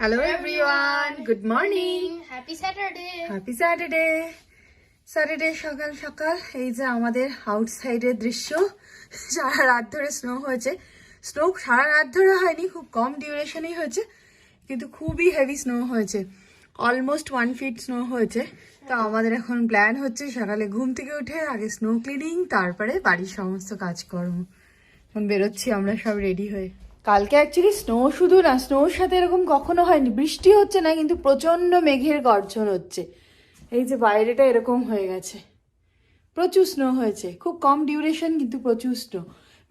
Hello everyone, good morning. Happy Saturday. Happy Saturday. Saturday সকাল সকাল এই যে আমাদের আউটসাইডের দৃশ্য। সারা রাত ধরে স্নো হয়েছে। স্নো সারা রাত ধরে হয়নি, খুব কম ডিউরেশনই হয়েছে, কিন্তু খুবই হেভি স্নো হয়েছে। অলমোস্ট 1 feet স্নো হয়েছে। তো আমাদের এখন প্ল্যান হচ্ছে সকালে ঘুম থেকে উঠে আগে স্নো ক্লিনিং, তারপরে বাড়ির সমস্ত কাজকর্ম। এখন বেরোচ্ছি আমরা সব রেডি হয়ে। কালকে অ্যাকচুয়ালি স্নো শুধু না, স্নোর সাথে এরকম কখনো হয়নি। বৃষ্টি হচ্ছে না, কিন্তু প্রচন্ড মেঘের গর্জন হচ্ছে। এই যে বাইরেটা এরকম হয়ে গেছে, প্রচুর স্নো হয়েছে, খুব কম ডিউরেশন কিন্তু প্রচুর স্নো।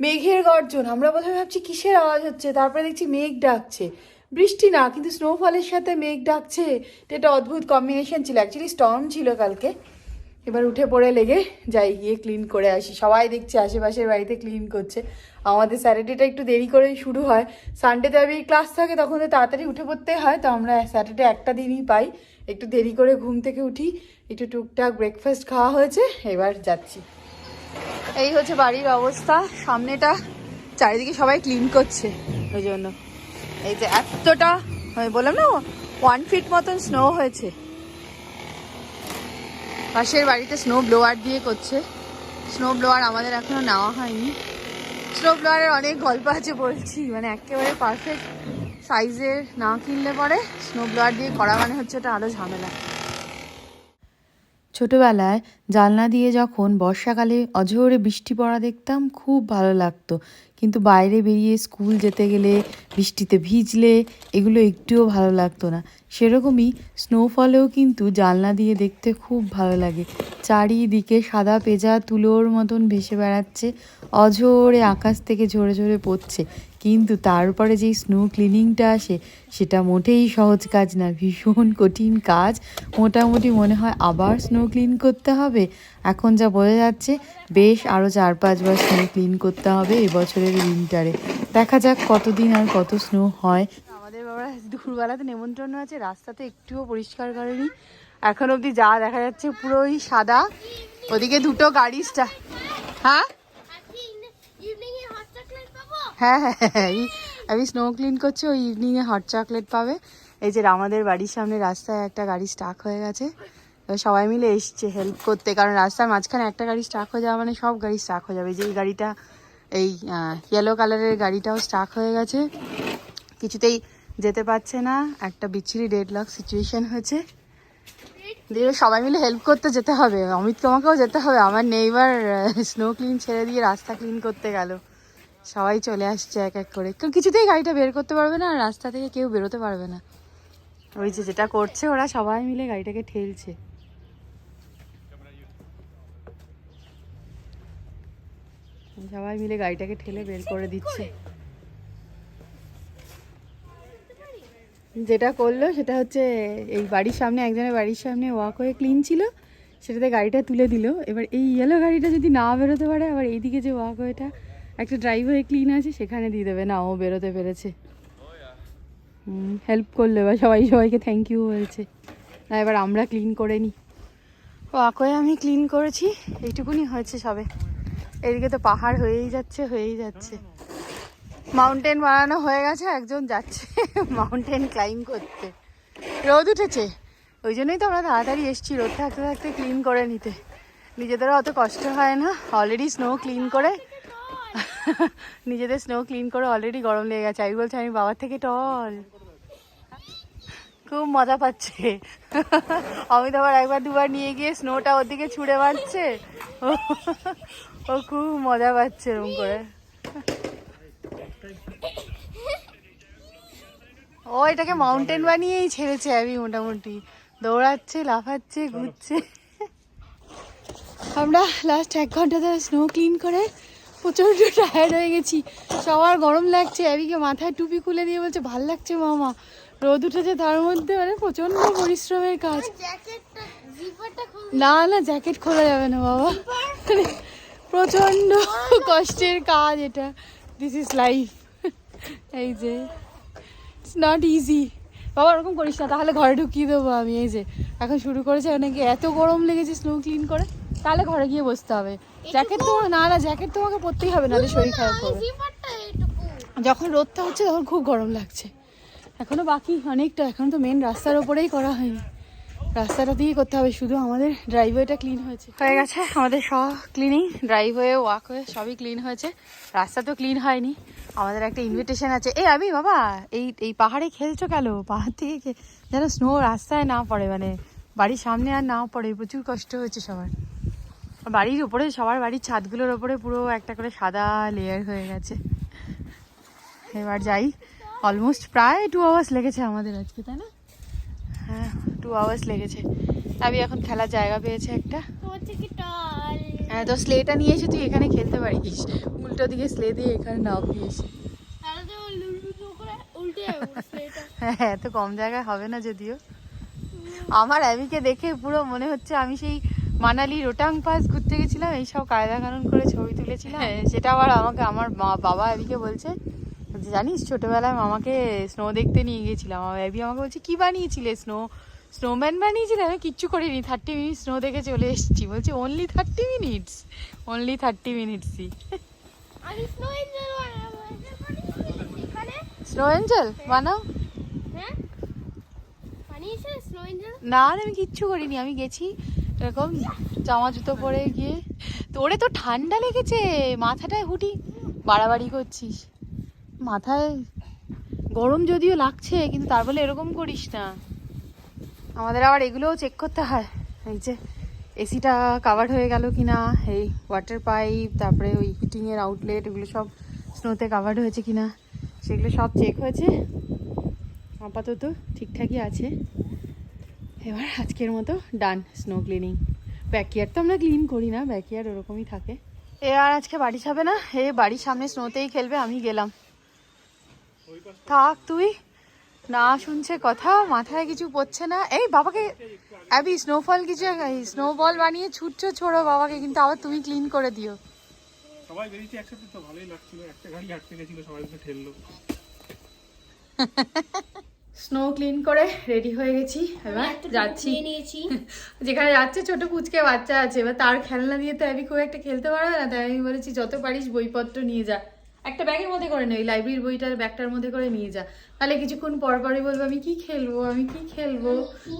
মেঘের গর্জন, আমরা প্রথমে ভাবছি কিসের আওয়াজ হচ্ছে, তারপরে দেখছি মেঘ ডাকছে। বৃষ্টি না, কিন্তু স্নোফলের সাথে মেঘ ডাকছে। এটা অদ্ভুত কম্বিনেশন ছিল। অ্যাকচুয়ালি স্টর্ম ছিল কালকে। এবার উঠে পড়ে লেগে যাই, গিয়ে ক্লিন করে আসি। সবাই দেখছি আশেপাশের বাড়িতে ক্লিন করছে। আমাদের স্যাটারডেটা একটু দেরি করেই শুরু হয়। সানডেতে আমি ক্লাস থাকে, তখন তো তাড়াতাড়ি উঠে পড়তে হয়। তো আমরা স্যাটারডে একটা দিনই পাই, একটু দেরি করে ঘুম থেকে উঠি। একটু টুকটাক ব্রেকফাস্ট খাওয়া হয়েছে, এবার যাচ্ছি। এই হচ্ছে বাড়ির অবস্থা। সামনেটা চারিদিকে সবাই ক্লিন করছে, ওই জন্য এই যে এতটা বললাম না 1 feet মতন স্নো হয়েছে। পাশের বাড়িতে স্নো ব্লোয়ার দিয়ে করছে। স্নো ব্লোয়ার আমাদের এখনো নেওয়া হয়নি। স্নো ব্লোয়ারের অনেক গল্প আছে বলছি, মানে একেবারে পারফেক্ট সাইজের না কিনলে পরে স্নো ব্লোয়ার দিয়ে করা মানে হচ্ছে ওটা আরও ঝামেলা। ছোটবেলায় জানলা দিয়ে যখন বর্ষাকালে অঝোরে বৃষ্টি পড়া দেখতাম, খুব ভালো লাগতো। কিন্তু বাইরে বেরিয়ে স্কুল যেতে গেলে বৃষ্টিতে ভিজলে এগুলো একটুও ভালো লাগতো না। সেরকমই স্নোফলেও কিন্তু জানলা দিয়ে দেখতে খুব ভালো লাগে। চারিদিকে সাদা পেঁজা তুলোর মতন ভেসে বেড়াচ্ছে, অঝোরে আকাশ থেকে ঝরে ঝরে পড়ছে। কিন্তু তারপরে যেই স্নো ক্লিনিংটা আসে, সেটা মোটেই সহজ কাজ না, ভীষণ কঠিন কাজ। মোটামুটি মনে হয় আবার স্নো ক্লিন করতে হবে। এখন যা বোঝা যাচ্ছে, বেশ আরও 4-5 বার স্নো ক্লিন করতে হবে এবছরের উইন্টারে। দেখা যাক কতদিন আর কত স্নো হয়। আমাদের বাবা দুপুরবেলাতে নেমন্ত্রণ আছে, রাস্তাতে একটুও পরিষ্কার করেনি এখন অবধি। যা দেখা যাচ্ছে পুরোই সাদা। ওদিকে দুটো গাড়ি হ্যাঁ হ্যাঁ হ্যাঁ হ্যাঁ, আমি স্নো ক্লিন করছি, ওই ইভিনিংয়ে হট চকলেট পাবে। এই যে আমাদের বাড়ির সামনে রাস্তায় একটা গাড়ি স্টাক হয়ে গেছে, সবাই মিলে এসছে হেল্প করতে। কারণ রাস্তার মাঝখানে একটা গাড়ি স্টাক হয়ে যাওয়া মানে সব গাড়ি স্টাক হয়ে যাবে। যে এই গাড়িটা, এই ইয়েলো কালারের গাড়িটাও স্টাক হয়ে গেছে, কিছুতেই যেতে পারছে না। একটা বিচ্ছিরি ডেডলক সিচুয়েশন হয়েছে। দিয়ে সবাই মিলে হেল্প করতে যেতে হবে। অমিত তোমাকেও যেতে হবে। আমার নেইবার স্নো ক্লিন ছেড়ে দিয়ে রাস্তা ক্লিন করতে গেল। সবাই চলে আসছে এক এক করে। কিছুতেই গাড়িটা বের করতে পারবে না, আর রাস্তা থেকে কেউ বেরোতে পারবে না। ওই যে যেটা করছে ওরা, সবাই মিলে গাড়িটাকে ঠেলছে। সবাই মিলে গাড়িটাকে ঠেলে বের করে দিচ্ছে। যেটা করলো সেটা হচ্ছে, এই বাড়ির সামনে একজনের বাড়ির সামনে ওয়াক হয়ে ক্লিন ছিল, সেটাতে গাড়িটা তুলে দিল। এবার এই ইয়েলো গাড়িটা যদি না বেরোতে পারে, আবার এইদিকে যে ওয়াক ওয়েটা একটা ড্রাইভ হয়ে ক্লিন আছে, সেখানে দিয়ে দেবে। না, ও বেরোতে পেরেছে, হেল্প করলো। এবার সবাইকে থ্যাংক ইউ বলছে। না, এবার আমরা ক্লিন করে নিই। ওয়াক হয়ে আমি ক্লিন করেছি, এইটুকুনি হয়েছে সবে। এদিকে তো পাহাড় হয়েই যাচ্ছে। মাউন্টেন বানানো হয়ে গেছে, একজন যাচ্ছে মাউন্টেন ক্লাইম্ব করতে। রোদ উঠেছে, ওই জন্যই তো আমরা তাড়াতাড়ি এসেছি, রোদ থাকতে থাকতে ক্লিন করে নিতে। নিজেদেরও অত কষ্ট হয় না। অলরেডি স্নো ক্লিন করে অলরেডি গরম লেগে গেছে। আমি বলছি আমি বাবার থেকে টল। খুব মজা পাচ্ছে। অমিত আবার একবার দুবার নিয়ে গিয়ে স্নোটা ওর দিকে ছুঁড়ে মারছে। ও খুব মজা পাচ্ছে এরকম করে। ও এটাকে মাউন্টেন বানিয়েই ছেড়েছে। আমি মোটামুটি দৌড়াচ্ছে, লাফাচ্ছে, ঘুরছে। আমরা লাস্ট 1 ঘন্টা ধরে স্নো ক্লিন করে প্রচণ্ড টায়ার্ড হয়ে গেছি। সবার গরম লাগছে। অ্যাবিকে মাথায় টুপি খুলে দিয়ে বলছে, ভাল লাগছে মামা, রোদ উঠেছে তার মধ্যে। মানে প্রচণ্ড পরিশ্রমের কাজ। না না, জ্যাকেট খোলা যাবে না বাবা, প্রচণ্ড কষ্টের কাজ এটা। This is life. এই যে ইটস নট ইজি বাবা, ওরকম করিস না, তাহলে ঘরে ঢুকিয়ে দেবো আমি। এই যে এখন শুরু করেছে, অনেকে এত গরম লেগেছে স্নো ক্লিন করে, তাহলে ঘরে গিয়ে বসতে হবে। জ্যাকেট তো না, জ্যাকেট তোমাকে পরতেই হবে, নাহলে শরীর খারাপ হবে। যখন রোদটা হচ্ছে তখন খুব গরম লাগছে। এখনো বাকি অনেকটা, এখন তো মেন রাস্তার ওপরেই করা হয়নি, রাস্তাটা দিয়েই করতে হবে। শুধু আমাদের ড্রাইভওয়েটা ক্লিন হয়ে গেছে, আমাদের সব ক্লিনিং, ড্রাইভওয়ে ওয়াকওয়ে সবই ক্লিন হয়েছে, রাস্তা তো ক্লিন হয়নি। আমাদের একটা ইনভিটেশন আছে। আমি বাবা এই পাহাড়ে খেলছো কেন? পাহাড় থেকে যেন স্নো রাস্তায় না পড়ে, মানে বাড়ির সামনে আর না পড়ে, প্রচুর কষ্ট হয়েছে সবার। বাড়ির উপরে, সবার বাড়ির ছাদগুলোর ওপরে পুরো একটা করে সাদা লেয়ার হয়ে গেছে। এবার যাই, অলমোস্ট প্রায় 2 আওয়ার্স লেগেছে আমাদের আজকে, তাই না? হ্যাঁ 2 আওয়ার্স লেগেছে। আমি এখন খেলার জায়গা পেয়েছে একটা। হ্যাঁ তো স্লেটা নিয়ে এসে তুই এখানে খেলতে পারিস, উল্টো দিকে স্লে দিয়ে এখানে নামবি এসে। হ্যাঁ এত কম জায়গায় হবে না যদিও। আমার অ্যাবিকে দেখে পুরো মনে হচ্ছে আমি সেই মানালি রোটাং পাস ঘুরতে গেছিলাম, এইসব কায়দা কানুন করে ছবি তুলেছিলাম। সেটা আবার আমাকে আমার বাবা অ্যাবিকে বলছে, জানিস ছোটবেলায় মামাকে স্নো দেখতে নিয়ে গেছিলাম, অ্যাবি আমাকে বলছে কি বানিয়েছিলে? স্নোম্যান বানিয়েছিলাম। আমি কিচ্ছু করিনি, 30 মিনিট স্নো দেখে চলে এসেছি। বলছে অনলি 30 মিনিটস, অনলি 30 মিনিটসই। স্নো এঞ্জেল বানাও? না আমি কিচ্ছু করিনি, আমি গেছি এরকম জামা জুতো পরে গিয়ে। তোরে তো ঠান্ডা লেগেছে, মাথাটায় হুডি বাড়াবাড়ি করছিস। মাথায় গরম যদিও লাগছে, কিন্তু তার বলে এরকম করিস না। আমাদের আবার এগুলোও চেক করতে হয়, এই যে এসিটা কাভার হয়ে গেল কিনা, এই ওয়াটার পাইপ, তারপরে ওই হিটিংয়ের আউটলেট, এগুলো সব স্নোতে কাভার্ড হয়েছে কিনা, সেগুলো সব চেক হয়েছে। আপাতত ঠিকঠাকই আছে। এবার আজকের মতো ডান স্নো ক্লিনিং। ব্যাকইয়ার্ড তো আমরা ক্লিন করি না, ব্যাকইয়ার্ড ওরকমই থাকে। আর আজকে বাড়ি যাবে না, বাড়ির সামনে স্নোতেই খেলবে, আমি গেলাম। থাক তুই, না শুনছে কথা, মাথায় কিছু পড়ছে না। এই বাবাকে, অ্যাবি স্নোফল কিছু স্নোবল বানিয়ে ছুটছো, ছোড়ো বাবাকে, কিন্তু আবার তুমি ক্লিন করে দিও। সবাই বেরিয়েছে একসাথে তো ভালোই লাগছিল, একটা গাড়ি আটকে গেছিল, সবাই মিলে ঠেললো। স্নো ক্লিন করে রেডি হয়ে গেছি, এবার যাচ্ছি। যেখানে যাচ্ছে ছোট কুচকে বাচ্চা আছে, এবার তার খেলনা দিয়ে তো অ্যাবি খুব একটা খেলতে পারবে না, তাই আমি বলেছি যত পারিস বইপত্র নিয়ে যা, একটা ব্যাগের মধ্যে করে নে, ওই লাইব্রেরির বইটার ব্যাগটার মধ্যে করে নিয়ে যা, তাহলে কিছুক্ষণ পর পরই বলবো আমি কি খেলবো, আমি কি খেলবো।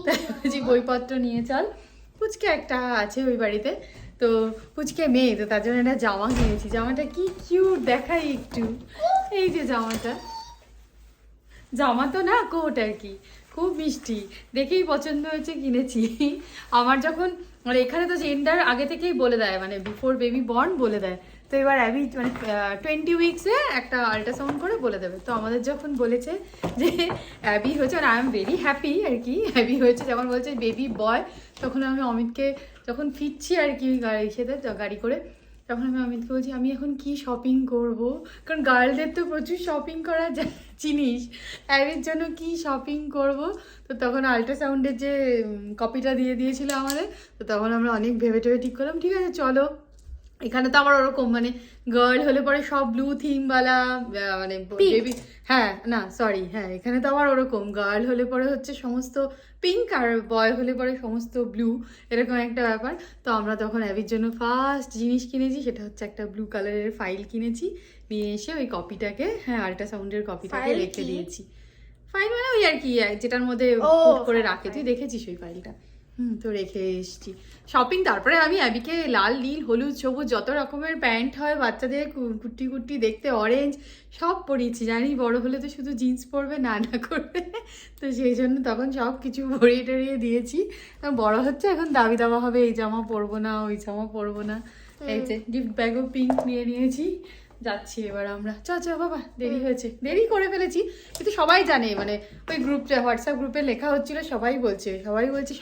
তাই বলছি বইপত্র নিয়ে চল। পুচকে একটা আছে ওই বাড়িতে, তো পুচকে মেয়ে, তো তার জন্য একটা জামা কিনেছি। জামাটা কি কিউট দেখাই একটু, এই যে জামা তো না, কোট আর কি, খুব মিষ্টি, দেখেই পছন্দ হয়েছে, কিনেছি। আমার যখন মানে এখানে তো জেন্ডার আগে থেকেই বলে দেয়, মানে বিফোর বেবি বর্ন বলে দেয়, তো এবার অ্যাবি মানে 20 উইক্সে একটা আল্ট্রাসাউন্ড করে বলে দেবে। তো আমাদের যখন বলেছে যে অ্যাবি হয়েছে, মানে আই এম ভেরি হ্যাপি আর কি, অ্যাবি হয়েছে যখন বলছে বেবি বয়, তখন আমি অমিতকে যখন ফিরছি আর কি গাড়ি করে, তখন আমি অমিতকে বলছি আমি এখন কি শপিং করব, কারণ গার্লদের তো প্রচুর শপিং করা জিনিস, অ্যাবির জন্য কি শপিং করব। তো তখন আল্ট্রাসাউন্ডের যে কপিটা দিয়ে দিয়েছিল আমাদের, তো তখন আমরা অনেক ভেবে ঠিক করলাম, ঠিক আছে চলো। এখানে তো আবার ওরকম মানে গার্ল হলে পরে সব ব্লু থিমওয়ালা, মানে বেবি, হ্যাঁ না সরি, হ্যাঁ এখানে তো আবার ওরকম গার্ল হলে পরে হচ্ছে সমস্ত পিঙ্ক, আর বয় হলে পরে সমস্ত ব্লু, এরকম একটা ব্যাপার। তো আমরা তখন অ্যাবির জন্য ফার্স্ট জিনিস কিনেছি, সেটা হচ্ছে একটা ব্লু কালারের ফাইল কিনেছি, নিয়ে এসে ওই কপিটাকে, হ্যাঁ আল্ট্রাসাউন্ডের কপিটাকে রেখে দিয়েছি। ফাইল মানে ওই আর কি, যেটার মধ্যে পুট করে রাখে, তুই দেখেছিস ওই ফাইলটা? তো রেখে এসছি শপিং। তারপরে আমি অ্যাবিকে লাল নীল হলুদ সবুজ যত রকমের প্যান্ট হয় বাচ্চাদের, কুর্তি কুর্তি দেখতে অরেঞ্জ, সব পরিয়েছি। জানি বড় হলে তো শুধু জিন্স পরবে, না করবে, তো সেই জন্য তখন সব কিছু ভরিয়ে টরিয়ে দিয়েছি। বড় হচ্ছে, এখন দাবি দাবা হবে, এই জামা পরবো না, ওই জামা পরবো না। এই যে গিফট ব্যাগও পিঙ্ক নিয়ে নিয়েছি, যাচ্ছি এবার আমরা। চ বাবা, দেরি হয়েছে, দেরি করে ফেলেছি, কিন্তু সবাই জানে, মানে ওই গ্রুপটা, হোয়াটসঅ্যাপ গ্রুপে লেখা হচ্ছিল, সবাই বলছে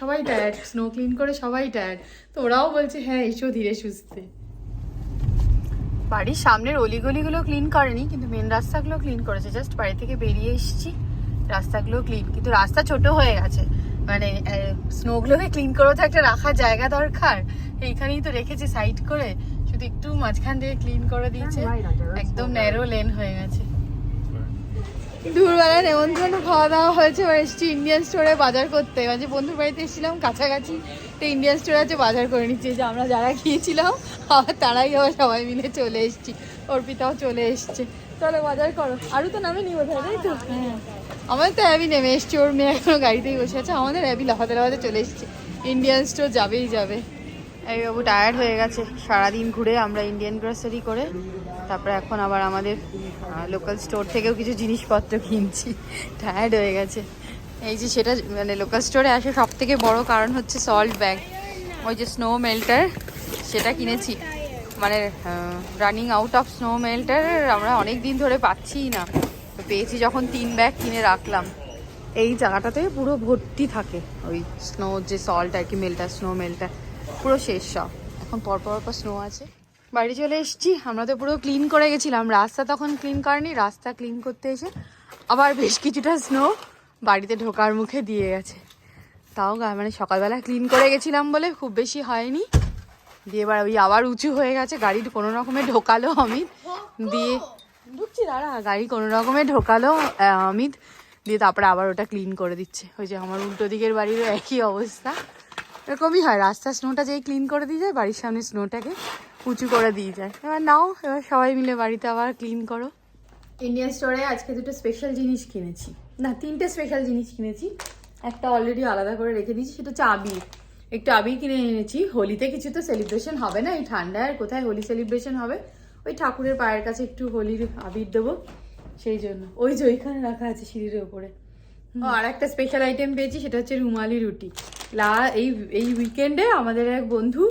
সবাই টায়ার্ড, স্নো ক্লিন করে সবাই টায়ার্ড। তো ওরাও বলছে হ্যাঁ এসো ধীরে সুস্থে। বাড়ির সামনের অলিগলিগুলো ক্লিন করেনি, কিন্তু মেন রাস্তাগুলো ক্লিন করেছে। জাস্ট বাড়ি থেকে বেরিয়ে এসেছি, রাস্তাগুলো ক্লিন, কিন্তু রাস্তা ছোট হয়ে গেছে, মানে স্নোগুলোকে ক্লিন করেও তো একটা রাখার জায়গা দরকার, এইখানেই তো রেখেছে সাইড করে, শুধু একটু মাঝখান দিয়ে ক্লিন করে দিয়েছে, একদম ন্যারো লেন হয়ে গেছে। দুপুরবেলা নেমন্তন্ন খাওয়া দাওয়া হয়েছে, এসেছি ইন্ডিয়ান স্টোরে বাজার করতে, মানে বন্ধুর বাড়িতে এসেছিলাম কাছাকাছি, তো ইন্ডিয়ান স্টোরে আছে, বাজার করে নিচ্ছি। যে আমরা যারা গিয়েছিলাম আবার তারাই আবার সবাই মিলে চলে এসেছি, অর্পিতাও চলে এসছে। চলো বাজার করো, আরও তো নামে নিব, তাই তো? হ্যাঁ আমাদের তো অ্যাবি নেমে এসছে, ওর মেয়ে এখনো গাড়িতেই বসে আছে। আমাদের অ্যাবি লাফাতে লাফাতে চলে এসছে। ইন্ডিয়ান স্টোর যাবেই যাবে। এই বাবু টায়ার্ড হয়ে গেছে সারাদিন ঘুরে, আমরা ইন্ডিয়ান গ্রসারি করে। তারপরে এখন আবার আমাদের লোকাল স্টোর থেকেও কিছু জিনিসপত্র কিনছি, টায়ার্ড হয়ে গেছে। এই যে সেটা মানে লোকাল স্টোরে আসে সব থেকে বড় কারণ হচ্ছে সল্ট ব্যাগ, ওই যে স্নো মেল্টার সেটা কিনেছি। মানে running out of snow melter আমরা অনেক দিন ধরে পাচ্ছিই না, তো পেয়েছি যখন 3 ব্যাগ কিনে রাখলাম। এই জায়গাটাতে পুরো ভর্তি থাকে ওই স্নো, যে সল্ট আর কি মেল্টার, স্নো মেল্টার পুরো শেষ সব। এখন পরপর স্নো আছে। বাড়ি চলে এসেছি, আমরা তো পুরো ক্লিন করে গেছিলাম, রাস্তা তখন ক্লিন করেনি, রাস্তা ক্লিন করতে এসে আবার বেশ কিছুটা স্নো বাড়িতে ঢোকার মুখে দিয়ে গেছে। তাও মানে সকালবেলা ক্লিন করে গেছিলাম বলে খুব বেশি হয়নি, দিয়ে এবার ওই আবার উঁচু হয়ে গেছে। গাড়ি কোনো রকমে ঢোকালো অমিত, দিয়ে ঢুকছি দাঁড়া, গাড়ি কোনো রকমে ঢোকালো অমিত, দিয়ে তারপরে আবার ওটা ক্লিন করে দিচ্ছে। ওই যে আমার উল্টো দিকের বাড়িরও একই অবস্থা, এরকমই হয়, রাস্তার স্নোটা যেই ক্লিন করে দিয়ে যায় বাড়ির সামনে স্নোটাকে উঁচু করে দিয়ে যায়। এবার নাও, এবার সবাই মিলে বাড়িতে আবার ক্লিন করো। ইন্ডিয়ান স্টোরে আজকে দুটো স্পেশাল জিনিস কিনেছি, না 3টে স্পেশাল জিনিস কিনেছি। একটা অলরেডি আলাদা করে রেখে দিয়েছি, সেটা হচ্ছে আবির। একটু আবির কিনে এনেছি, হোলিতে কিছু তো সেলিব্রেশন হবে না এই ঠান্ডায়, আর কোথায় হোলি সেলিব্রেশন হবে, ওই ঠাকুরের পায়ের কাছে একটু হোলির আবির দেবো সেই জন্য। ওই যে ওইখানে রাখা আছে সিঁড়ির ওপরে। আর একটা স্পেশাল আইটেম পেয়েছি, সেটা হচ্ছে রুমালি রুটি। এই উইকেন্ডে আমাদের এক বন্ধু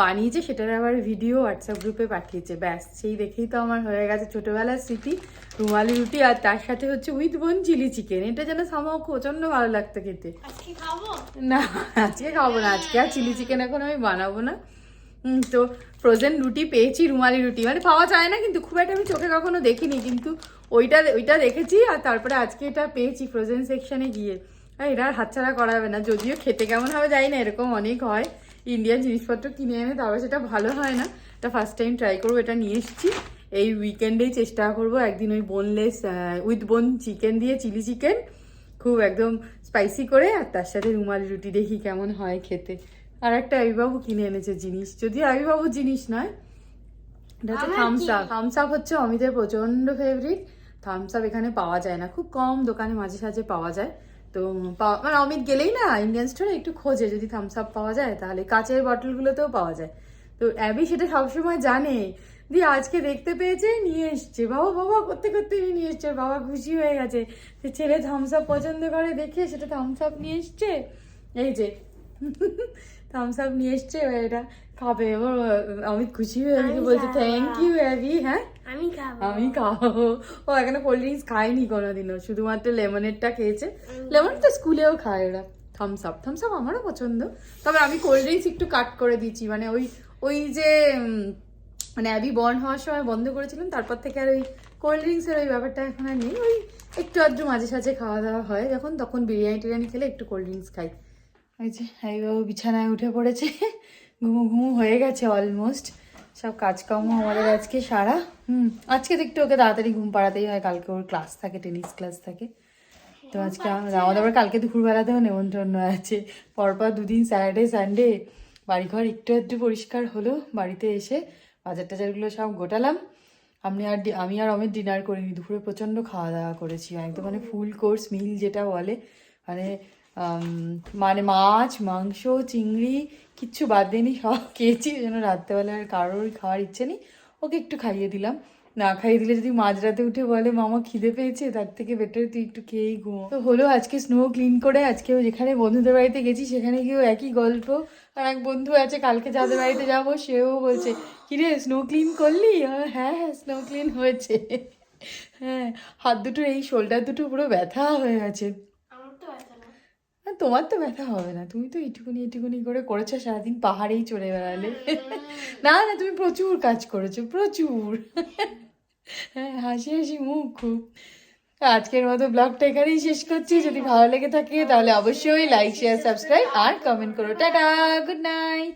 বানিয়েছে, সেটার আবার ভিডিও হোয়াটসঅ্যাপ গ্রুপে পাঠিয়েছে। ব্যাস সেই দেখেই তো আমার হয়ে গেছে ছোটোবেলার স্মৃতি, রুমালি রুটি, আর তার সাথে হচ্ছে উইথ বোন চিলি চিকেন। এটা যেন সামাও প্রচণ্ড ভালো লাগতো খেতে। না আজকে খাবো না, আজকে আর চিলি চিকেন এখন আমি বানাবো না। তো ফ্রোজেন রুটি পেয়েছি, রুমালি রুটি মানে পাওয়া যায় না, কিন্তু খুব একটা আমি চোখে কখনো দেখিনি, কিন্তু ওইটা দেখেছি। আর তারপরে আজকে এটা পেয়েছি ফ্রোজেন সেকশনে গিয়ে। এটা আর হাতছাড়া করা হবে না, যদিও খেতে কেমন হবে জানি না, এরকম অনেক হয় ইন্ডিয়ান জিনিসপত্র কিনে এনে, তারপরে সেটা ভালো হয় না। এটা ফার্স্ট টাইম ট্রাই করবো, এটা নিয়ে এসেছি। এই উইকেন্ডেই চেষ্টা করবো একদিন ওই বোনলেস উইথ বোন চিকেন দিয়ে চিলি চিকেন খুব একদম স্পাইসি করে, আর তার সাথে রুমালি রুটি, দেখি কেমন হয় খেতে। আর একটা আবিবাবু কিনে এনেছে জিনিস, যদিও আবিবাবুর জিনিস নয়, এটা হচ্ছে থামস আপ। থামস আপ হচ্ছে অমিতের প্রচণ্ড ফেভারিট। থামস আপ এখানে পাওয়া যায় না, খুব কম দোকানে মাঝে সাঝে পাওয়া যায়। তো মানে অমিত গেলেই না ইন্ডিয়ান স্টোরে একটু খোঁজে, যদি থামস আপ পাওয়া যায়, তাহলে কাচের বটলগুলোতেও পাওয়া যায়। তো অ্যাবি সেটা সবসময় জানে, দিয়ে আজকে দেখতে পেয়েছে নিয়ে এসছে। বাবা বাবা করতে করতে নিয়ে এসছে, বাবা খুশি হয়ে গেছে যে ছেলে থামস আপ পছন্দ করে দেখে সেটা থামস আপ নিয়ে এসছে। এই যে থামস আপ নিয়ে এসছে, এটা খাবে। এবার অমিত খুশি হয়ে গেছে, বলছে থ্যাংক ইউ অ্যাবি। হ্যাঁ আমি খাবো। ও এখানে কোল্ড ড্রিঙ্কস খায়নি কোনোদিনও, শুধুমাত্র লেমনেডটা খেয়েছে। লেমন তো স্কুলেও খায় ওরা। থামস আপ আমারও পছন্দ, তবে আমি কোল্ড ড্রিঙ্কস একটু কাট করে দিচ্ছি। মানে ওই যে মানে অ্যাবি বর্ন হওয়ার সময় বন্ধ করেছিলাম, তারপর থেকে আর ওই কোল্ড ড্রিঙ্কসের ওই ব্যাপারটা এখন আর নেই। ওই একটু আধটু মাঝে সাঝে খাওয়া দাওয়া হয় যখন, তখন বিরিয়ানি খেলে একটু কোল্ড ড্রিঙ্কস খাই। ওই যে হাইবাবু বিছানায় উঠে পড়েছে, ঘুমু হয়ে গেছে অলমোস্ট। সব কাজকর্ম আমাদের আজকে সারা। আজকে তো একটু ওকে তাড়াতাড়ি ঘুম পাড়াতেই হয়, কালকে ওর ক্লাস থাকে, টেনিস ক্লাস থাকে। তো আজকে আমাদের আবার কালকে দুপুরবেলাতেও নেমন্তন্ন আছে। পরপর 2 দিন স্যাটারডে সানডে বাড়িঘর একটু পরিষ্কার হলো। বাড়িতে এসে বাজার টাজারগুলো সব গোটালাম। আমি আর অমিত ডিনার করিনি, দুপুরে প্রচণ্ড খাওয়া দাওয়া করেছি একদম, মানে ফুল কোর্স মিল যেটা বলে, মানে মাছ মাংস চিংড়ি কিচ্ছু বাদ দিইনি, সব খেয়েছি। ওই জন্য রাত্রেবেলা আর কারোর খাওয়ার ইচ্ছে নেই, ওকে একটু খাইয়ে দিলাম। না খাইয়ে দিলে যদি মাঝরাতে উঠে বলে মামা খিদে পেয়েছে, তার থেকে বেটার তুই একটু খেয়েই ঘুমো। তো হলো আজকে স্নো ক্লিন করে, আজকে যেখানে বন্ধুদের বাড়িতে গেছি সেখানে গিয়েও একই গল্প। আর এক বন্ধু আছে কালকে যাদের বাড়িতে যাবো, সেও বলছে কিরে স্নো ক্লিন করলি? হ্যাঁ স্নো ক্লিন হয়েছে। হ্যাঁ, হাত দুটো এই শোল্ডার দুটো পুরো ব্যথা হয়ে গেছে। তোমার তো ব্যথা হবে না, তুমি তো এইটুকুনি করে করেছো সারাদিন, পাহাড়েই চড়ে বেড়ালে। না তুমি প্রচুর কাজ করেছো, প্রচুর। হ্যাঁ, হাসি হাসি মুখ খুব। আজকের মতো ব্লগটা এখানেই শেষ করছি। যদি ভালো লেগে থাকে তাহলে অবশ্যই লাইক শেয়ার সাবস্ক্রাইব আর কমেন্ট করো। Tata, good night.